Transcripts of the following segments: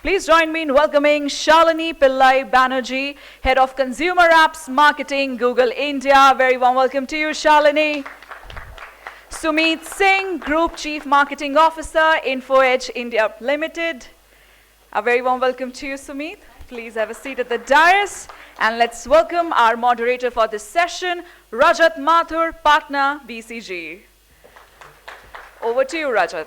Please join me in welcoming Shalini Pillai Banerjee, Head of Consumer Apps Marketing, Google India. Very warm welcome to you, Shalini. Sumeet Singh, Group Chief Marketing Officer, Infoedge India Ltd. A very warm welcome to you, Sumeet. Please have a seat at the dais. And let's welcome our moderator for this session, Rajat Mathur, Partner, BCG. Over to you, Rajat.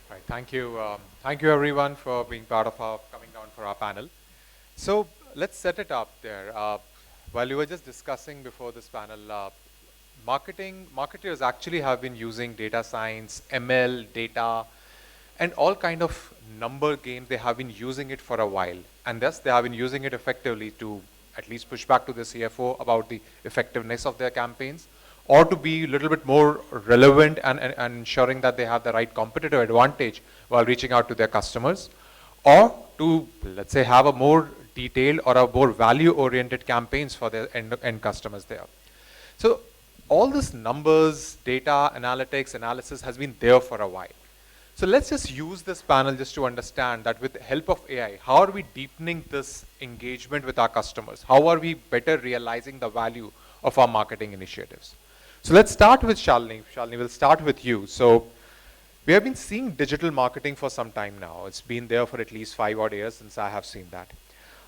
Right, thank you. Thank you, everyone, for being part of coming down for our panel. So let's set it up there. While you were just discussing before this panel, marketers actually have been using data science, ML, data, and all kind of number games. They have been using it for a while, and thus they have been using it effectively to at least push back to the CFO about the effectiveness of their campaigns, or to be a little bit more relevant and ensuring that they have the right competitive advantage while reaching out to their customers, or to, let's say, have a more detailed or a more value-oriented campaigns for their end customers there. So all this numbers, data, analytics, analysis has been there for a while. So let's just use this panel just to understand that with the help of AI, how are we deepening this engagement with our customers? How are we better realizing the value of our marketing initiatives? So let's start with Shalini. Shalini, we'll start with you. So we have been seeing digital marketing for some time now. It's been there for at least 5 odd years since I have seen that.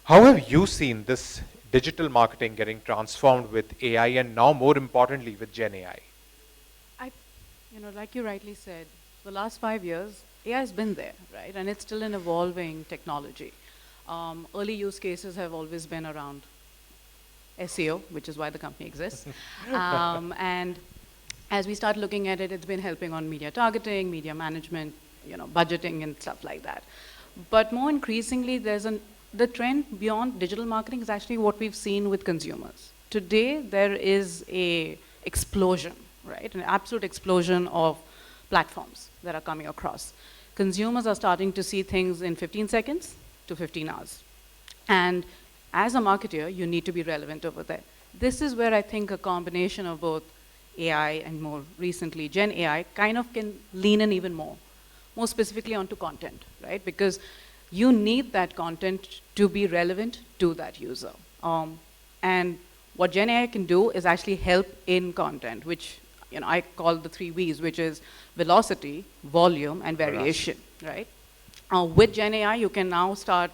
How have you seen this digital marketing getting transformed with AI, and now more importantly with Gen AI? Like you rightly said, the last 5 years, AI has been there, right? And it's still an evolving technology. Early use cases have always been around SEO, which is why the company exists. And as we start looking at it, it's been helping on media targeting, media management, budgeting and stuff like that. But more increasingly, the trend beyond digital marketing is actually what we've seen with consumers. Today, there is a explosion, right? An absolute explosion of platforms that are coming across. Consumers are starting to see things in 15 seconds to 15 hours. And as a marketer, you need to be relevant over there. This is where I think a combination of both AI and more recently Gen AI kind of can lean in even more specifically onto content, right? Because you need that content to be relevant to that user. And what Gen AI can do is actually help in content, which I call the 3 V's, which is velocity, volume, and variation, right? With Gen AI, you can now start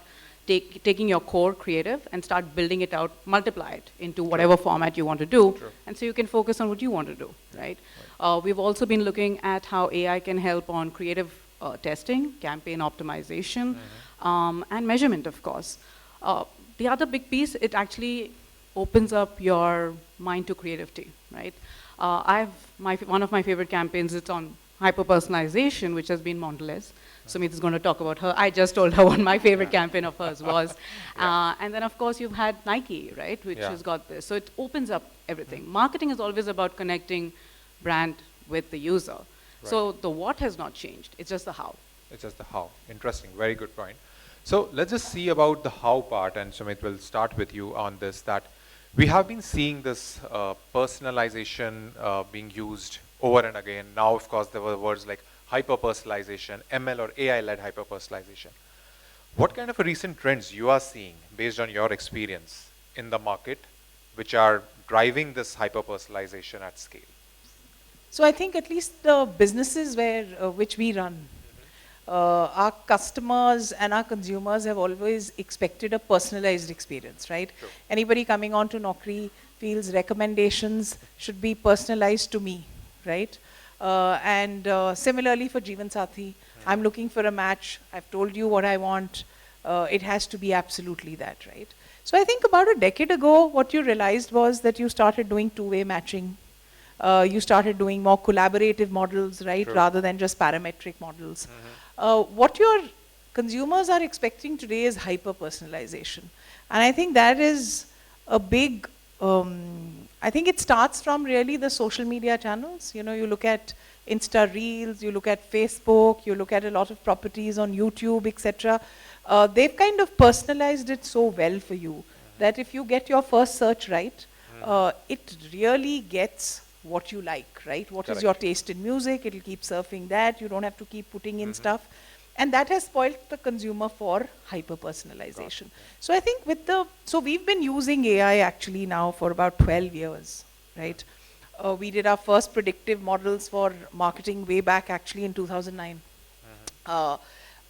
taking your core creative and start building it out, multiply it into whatever format you want to do. And so you can focus on what you want to do, right? We've also been looking at how AI can help on creative testing, campaign optimization, and measurement, of course. The other big piece, it actually opens up your mind to creativity, right? One of my favorite campaigns, it's on hyper-personalization, which has been Mondelez. Sumeet is going to talk about her. I just told her what my favorite campaign of hers was. And then, of course, you've had Nike, right, which has got this. So it opens up everything. Marketing is always about connecting brand with the user. Right. So the what has not changed. It's just the how. It's just the how. Interesting. Very good point. So let's just see about the how part. And Sumit, will start with you on this. That we have been seeing this personalization being used over and again. Now, of course, there were words like hyper-personalization, ML or AI-led hyper-personalization. What kind of recent trends you are seeing based on your experience in the market which are driving this hyper-personalization at scale? So I think at least the businesses which we run, our customers and our consumers have always expected a personalized experience, right? Sure. Anybody coming on to Naukri feels recommendations should be personalized to me, right? And similarly for Jeevan Sathi, I'm looking for a match. I've told you what I want. It has to be absolutely that, right? So I think about a decade ago, what you realized was that you started doing two-way matching. You started doing more collaborative models, right? True. Rather than just parametric models. What your consumers are expecting today is hyper-personalization. And I think that is a big I think it starts from really the social media channels. You look at Insta Reels, you look at Facebook, you look at a lot of properties on YouTube, etc. They've kind of personalized it so well for you that if you get your first search right, it really gets what you like, right? What is your taste in music? It'll keep surfing that. You don't have to keep putting in stuff. And that has spoiled the consumer for hyper-personalization. So I think so we've been using AI actually now for about 12 years, right? We did our first predictive models for marketing way back actually in 2009.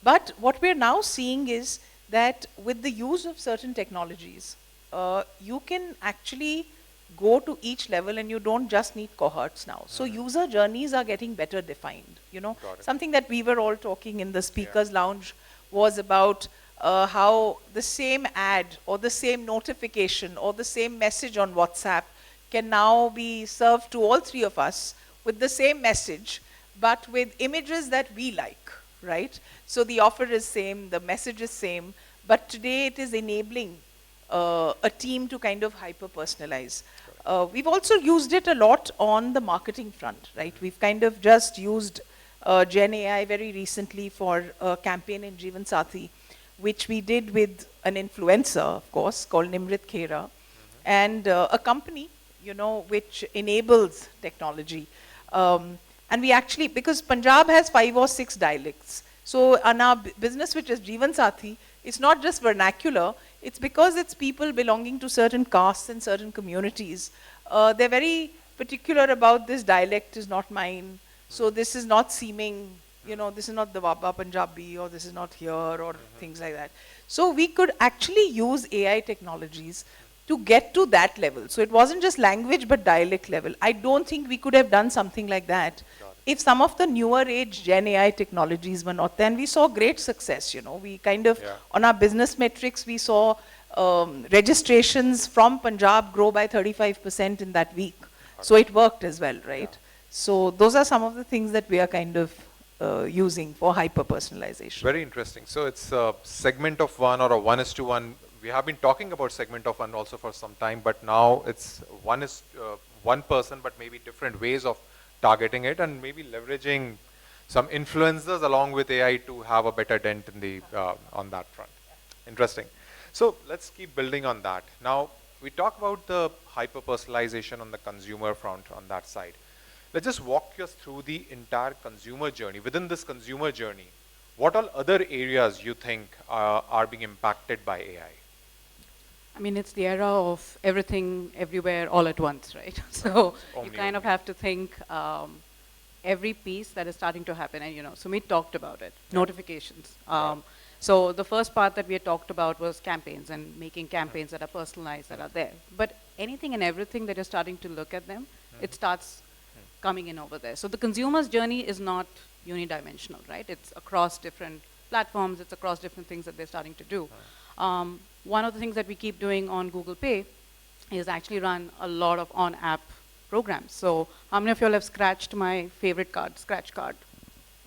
But what we're now seeing is that with the use of certain technologies, you can actually go to each level and you don't just need cohorts now. So user journeys are getting better defined, you know. Got it. Something that we were all talking in the speakers lounge was about how the same ad or the same notification or the same message on WhatsApp can now be served to all three of us with the same message, but with images that we like, right? So the offer is same, the message is same, but today it is enabling a team to kind of hyper-personalize. We've also used it a lot on the marketing front, right? We've kind of just used Gen AI very recently for a campaign in Jeevan Sathi, which we did with an influencer, of course, called Nimrit Khera, and a company, you know, which enables technology. And we actually, because Punjab has 5 or 6 dialects, so on our business, which is Jeevan Sathi, it's not just vernacular, it's because it's people belonging to certain castes and certain communities. They're very particular about this dialect is not mine, so this is not seeming, you know, this is not the Waba Punjabi, or this is not here, or things like that. So we could actually use AI technologies to get to that level. So it wasn't just language, but dialect level. I don't think we could have done something like that if some of the newer age Gen AI technologies were not there. And we saw great success, you know. We kind of, on our business metrics, we saw registrations from Punjab grow by 35% in that week. So it worked as well, right? So those are some of the things that we are kind of using for hyper-personalization. Very interesting. So it's a segment of one or a 1:1. We have been talking about segment of one also for some time, but now it's one person, but maybe different ways of targeting it, and maybe leveraging some influencers along with AI to have a better dent in the on that front. Interesting. So let's keep building on that. Now we talk about the hyper personalization on the consumer front on that side. Let's just walk us through the entire consumer journey. Within this consumer journey, what all other areas you think are being impacted by AI? I mean, it's the era of everything, everywhere, all at once, right? So you kind of have to think every piece that is starting to happen. And, you know, Sumeet talked about it, notifications. So the first part that we had talked about was campaigns and making campaigns that are personalized, that are there. But anything and everything that you're starting to look at them, it starts coming in over there. So the consumer's journey is not unidimensional, right? It's across different platforms, it's across different things that they're starting to do. One of the things that we keep doing on Google Pay is actually run a lot of on-app programs. So how many of you all have scratched my favorite card, scratch card?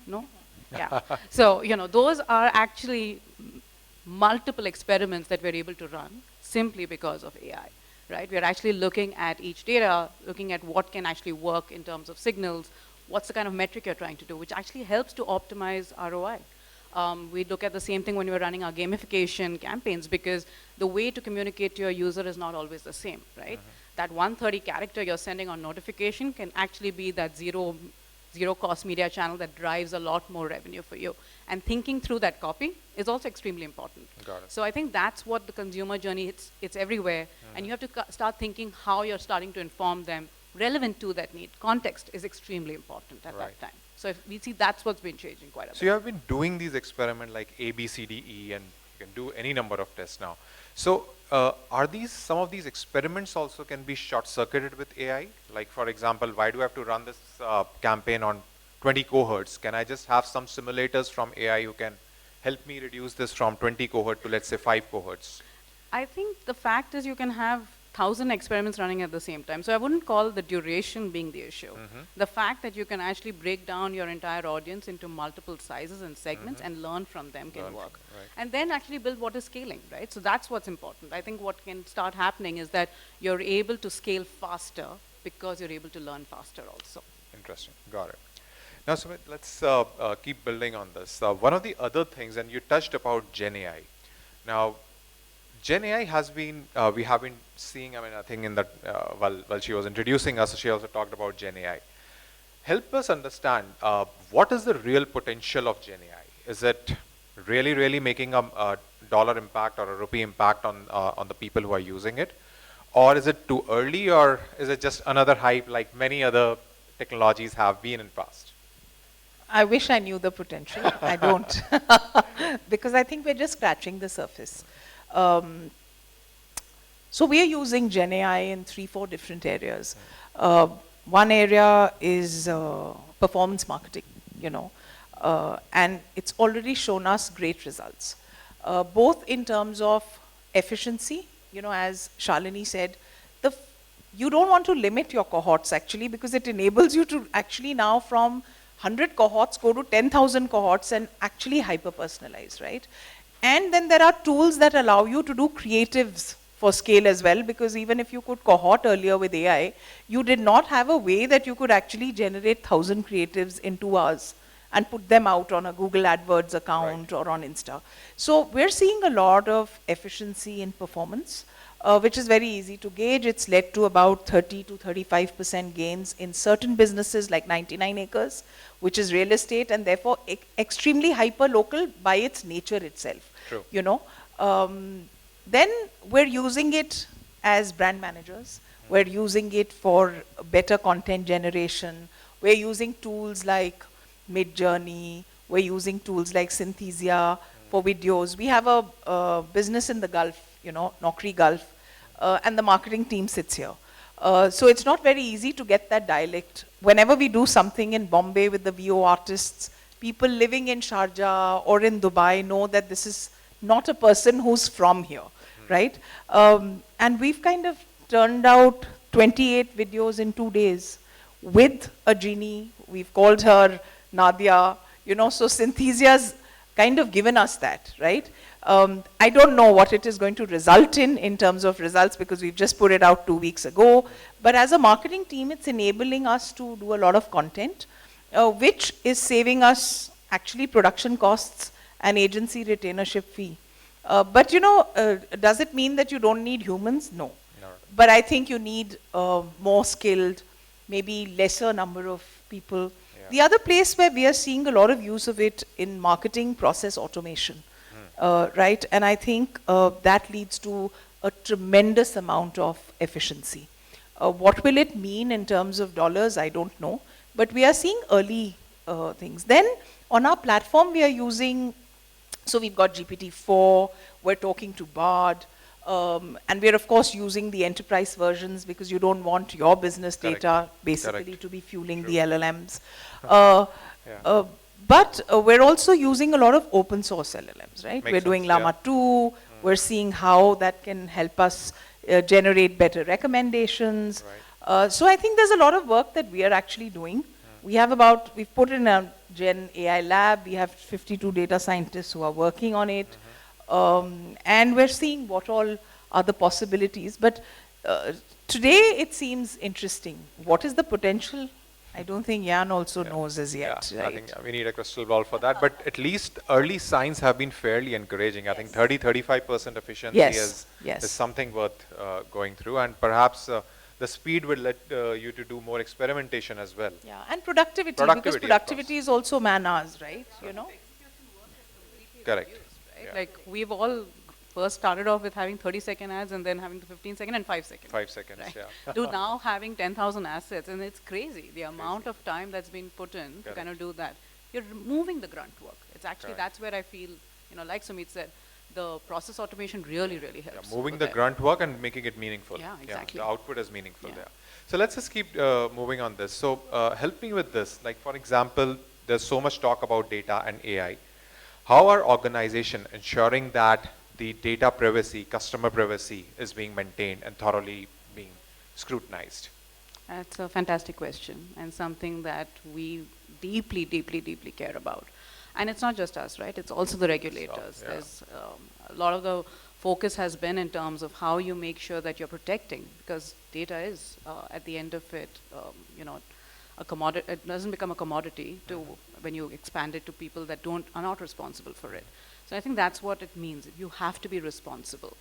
No? Yeah. So, you know, those are actually multiple experiments that we're able to run simply because of AI, right? We're actually looking at each data, looking at what can actually work in terms of signals, what's the kind of metric you're trying to do, which actually helps to optimize ROI. We look at the same thing when we're running our gamification campaigns, because the way to communicate to your user is not always the same, right? That 130 character you're sending on notification can actually be that zero cost media channel that drives a lot more revenue for you. And thinking through that copy is also extremely important. Got it. So I think that's what the consumer journey, it's everywhere. And you have to start thinking how you're starting to inform them relevant to that need. Context is extremely important at that time. So if we see that's what's been changing quite a bit. So you have been doing these experiments like A, B, C, D, E, and you can do any number of tests now. So are these, some of these experiments also can be short-circuited with AI? Like for example, why do I have to run this campaign on 20 cohorts? Can I just have some simulators from AI who can help me reduce this from 20 cohort to let's say 5 cohorts? I think the fact is you can have 1,000 experiments running at the same time. So I wouldn't call the duration being the issue. The fact that you can actually break down your entire audience into multiple sizes and segments and learn from them can work. And then actually build what is scaling, right? So that's what's important. I think what can start happening is that you're able to scale faster because you're able to learn faster also. Interesting, got it. Now Sumit, let's keep building on this. One of the other things, and you touched about Gen AI. Now, Gen AI has been, we have been seeing, I mean, I think in that, while she was introducing us, she also talked about Gen AI. Help us understand, what is the real potential of Gen AI? Is it really, really making a dollar impact or a rupee impact on the people who are using it? Or is it too early, or is it just another hype like many other technologies have been in past? I wish I knew the potential. I don't. Because I think we're just scratching the surface. Um, so we are using Gen AI in 3-4 different areas. One area is performance marketing, you know, and it's already shown us great results, both in terms of efficiency, you know, as Shalini said, you don't want to limit your cohorts actually, because it enables you to actually now from 100 cohorts go to 10,000 cohorts and actually hyper-personalize, right? And then there are tools that allow you to do creatives for scale as well, because even if you could cohort earlier with AI, you did not have a way that you could actually generate 1,000 creatives in 2 hours and put them out on a Google AdWords account or on Insta. So we're seeing a lot of efficiency in performance, which is very easy to gauge. It's led to about 30 to 35% gains in certain businesses like 99 acres, which is real estate, and therefore extremely hyper-local by its nature itself. True. You know, then we're using it as brand managers. We're using it for better content generation. We're using tools like Midjourney. We're using tools like Synthesia for videos. We have a business in the Gulf, you know, Naukri Gulf, and the marketing team sits here. So it's not very easy to get that dialect. Whenever we do something in Bombay with the VO artists, people living in Sharjah or in Dubai know that this is not a person who's from here, right? And we've kind of turned out 28 videos in 2 days with a genie. We've called her Nadia, you know, so Synthesia's kind of given us that, right? I don't know what it is going to result in terms of results, because we've just put it out 2 weeks ago. But as a marketing team, it's enabling us to do a lot of content, which is saving us actually production costs and agency retainership fee. But you know, does it mean that you don't need humans? No. But I think you need more skilled, maybe lesser number of people. The other place where we are seeing a lot of use of it in marketing, process automation, right? And I think that leads to a tremendous amount of efficiency. What will it mean in terms of dollars? I don't know. But we are seeing early things. Then on our platform, we are using, so we've got GPT-4, we're talking to Bard, and we're of course using the enterprise versions, because you don't want your business data basically to be fueling the LLMs. But we're also using a lot of open source LLMs, right? We're doing Llama 2, we're seeing how that can help us generate better recommendations. So I think there's a lot of work that we are actually doing. We have we've put in a Gen AI lab, we have 52 data scientists who are working on it. And we're seeing what all are the possibilities. But today it seems interesting. What is the potential? I don't think Jan also knows as yet. Yeah, right? I think we need a crystal ball for that. But at least early signs have been fairly encouraging. I think 30-35% efficiency is something worth going through. And perhaps the speed will let you to do more experimentation as well. Yeah, and productivity because productivity is also man hours, right? You know? Correct. Right? Yeah. Like we've all first started off with having 30-second ads and then having the 15-second and 5 seconds. 5 seconds, right? Yeah. To now having 10,000 assets, and it's crazy the amount of time that's been put in to kind of do that. You're removing the grunt work. It's actually that's where I feel, you know, like Sumeet said, the process automation really helps. Yeah, moving the grunt work and making it meaningful. Yeah, exactly. The output is meaningful there. So let's just keep moving on this. So help me with this. Like for example, there's so much talk about data and AI. How are organizations ensuring that the data privacy, customer privacy is being maintained and thoroughly being scrutinized? That's a fantastic question and something that we deeply care about. And it's not just us, right? It's also the regulators. So, there's a lot of the focus has been in terms of how you make sure that you're protecting, because data is, at the end of it, you know, a commodity. It doesn't become a commodity to when you expand it to people that are not responsible for it. So I think that's what it means. You have to be responsible.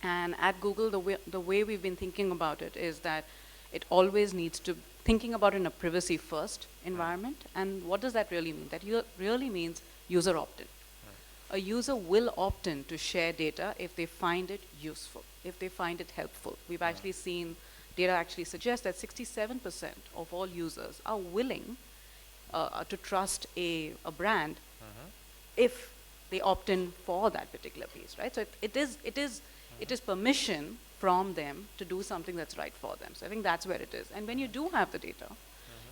And at Google, the way we've been thinking about it is that it always needs to thinking about it in a privacy first environment. And what does that really mean? That really means user opt-in. A user will opt in to share data if they find it useful, if they find it helpful. We've actually seen data actually suggest that 67% of all users are willing to trust a brand if they opt in for that particular piece, right? So it is permission from them to do something that's right for them. So I think that's where it is. And when you do have the data,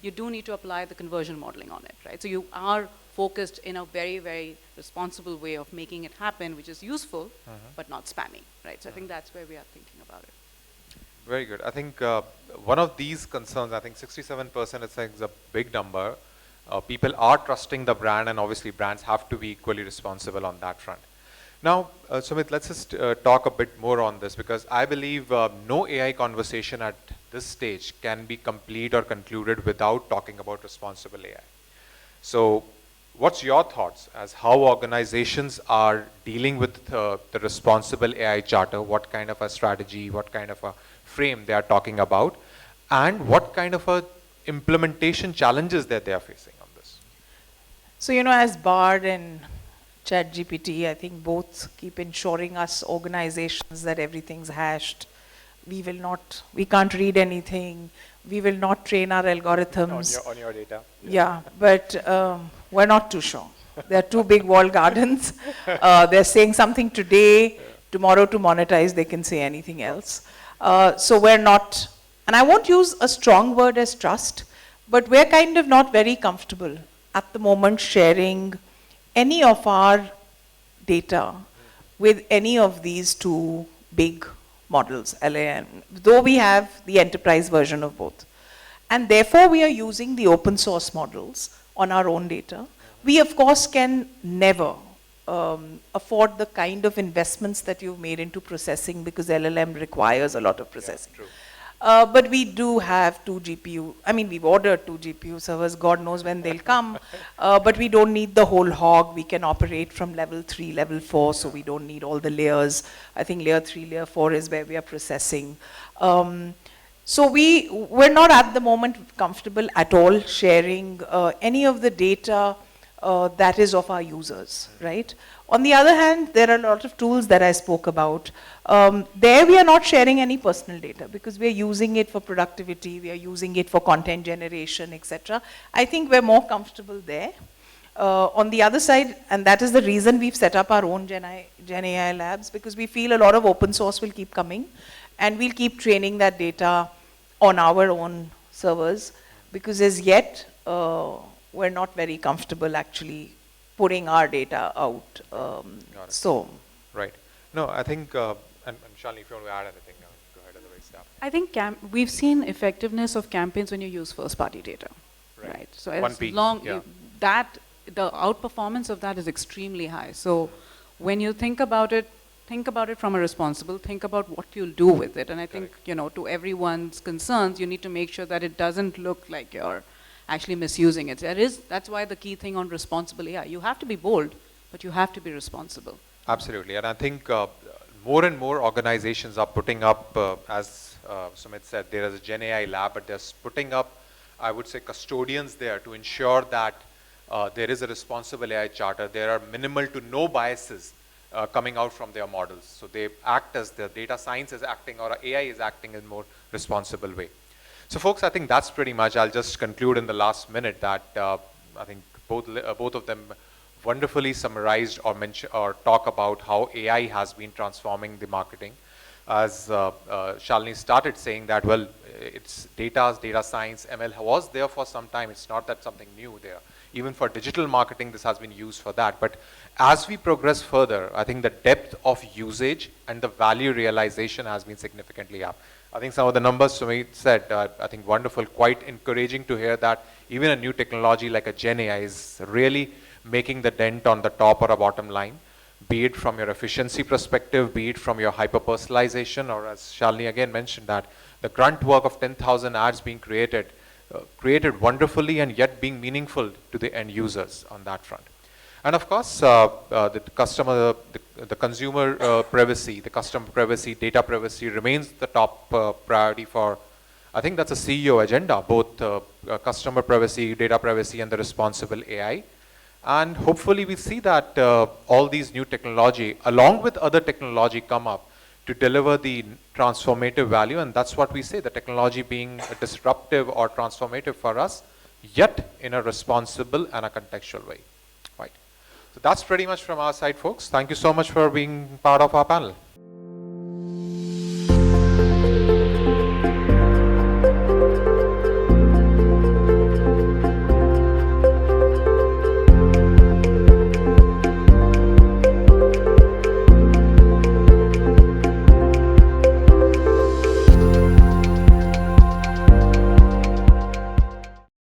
you do need to apply the conversion modeling on it, right? So you are focused in a very, very responsible way of making it happen, which is useful, but not spammy, right? So I think that's where we are thinking about it. Very good. I think one of these concerns, I think 67% is a big number. People are trusting the brand, and obviously brands have to be equally responsible on that front. Now, Sumit, let's just talk a bit more on this, because I believe no AI conversation at this stage can be complete or concluded without talking about responsible AI. So what's your thoughts as how organizations are dealing with the responsible AI charter? What kind of a strategy, what kind of a frame they are talking about, and what kind of a implementation challenges that they are facing on this? So, you know, as Bard and ChatGPT, I think both keep ensuring us organizations that everything's hashed. We can't read anything. We will not train our algorithms. On your data. Yeah, but we're not too sure. They're two big walled gardens. They're saying something today, tomorrow to monetize, they can say anything else. So we're not, and I won't use a strong word as trust, but we're kind of not very comfortable at the moment sharing any of our data with any of these two big models, LAM, though we have the enterprise version of both. And therefore, we are using the open source models on our own data. We, of course, can never afford the kind of investments that you've made into processing, because LLM requires a lot of processing. Yeah, true. But we do have 2 GPU, I mean, we've ordered 2 GPU servers, God knows when they'll come, but we don't need the whole hog. We can operate from level 3, level 4, so we don't need all the layers. I think layer 3, layer 4 is where we are processing. So we're not at the moment comfortable at all sharing any of the data that is of our users, right? On the other hand, there are a lot of tools that I spoke about. There we are not sharing any personal data because we are using it for productivity, we are using it for content generation, etc. I think we're more comfortable there. On the other side, and that is the reason we've set up our own Gen AI labs, because we feel a lot of open source will keep coming, and we'll keep training that data on our own servers, because as yet, we're not very comfortable actually putting our data out. So. Right. No, I think, and Shalini, if you want to add anything, go ahead, otherwise, yeah. I think we've seen effectiveness of campaigns when you use first-party data, right? So as long the outperformance of that is extremely high. So when you think about it from a responsible, think about what you'll do with it. And I think, you know, to everyone's concerns, you need to make sure that it doesn't look like you're actually misusing it. That's why the key thing on responsible AI, you have to be bold, but you have to be responsible. Absolutely, and I think more and more organizations are putting up, as Sumit said, there is a Gen AI lab, but they're putting up, I would say, custodians there to ensure that there is a responsible AI charter. There are minimal to no biases coming out from their models. So they act as the data science is acting, or AI is acting in a more responsible way. So folks, I think that's pretty much. I'll just conclude in the last minute that I think both of them wonderfully summarized or talk about how AI has been transforming the marketing. As Shalini started saying that, well, it's data science, ML was there for some time. It's not that something new there. Even for digital marketing, this has been used for that. But as we progress further, I think the depth of usage and the value realization has been significantly up. I think some of the numbers Sumit said, I think wonderful, quite encouraging to hear that even a new technology like a Gen AI is really making the dent on the top or a bottom line, be it from your efficiency perspective, be it from your hyper-personalization, or as Shalini again mentioned that the grunt work of 10,000 ads being created wonderfully and yet being meaningful to the end users on that front. And of course, the consumer privacy, the customer privacy, data privacy remains the top priority for, I think that's a CEO agenda, both customer privacy, data privacy, and the responsible AI. And hopefully we see that all these new technology, along with other technology, come up to deliver the transformative value. And that's what we say, the technology being a disruptive or transformative for us, yet in a responsible and a contextual way. Right. So that's pretty much from our side, folks. Thank you so much for being part of our panel.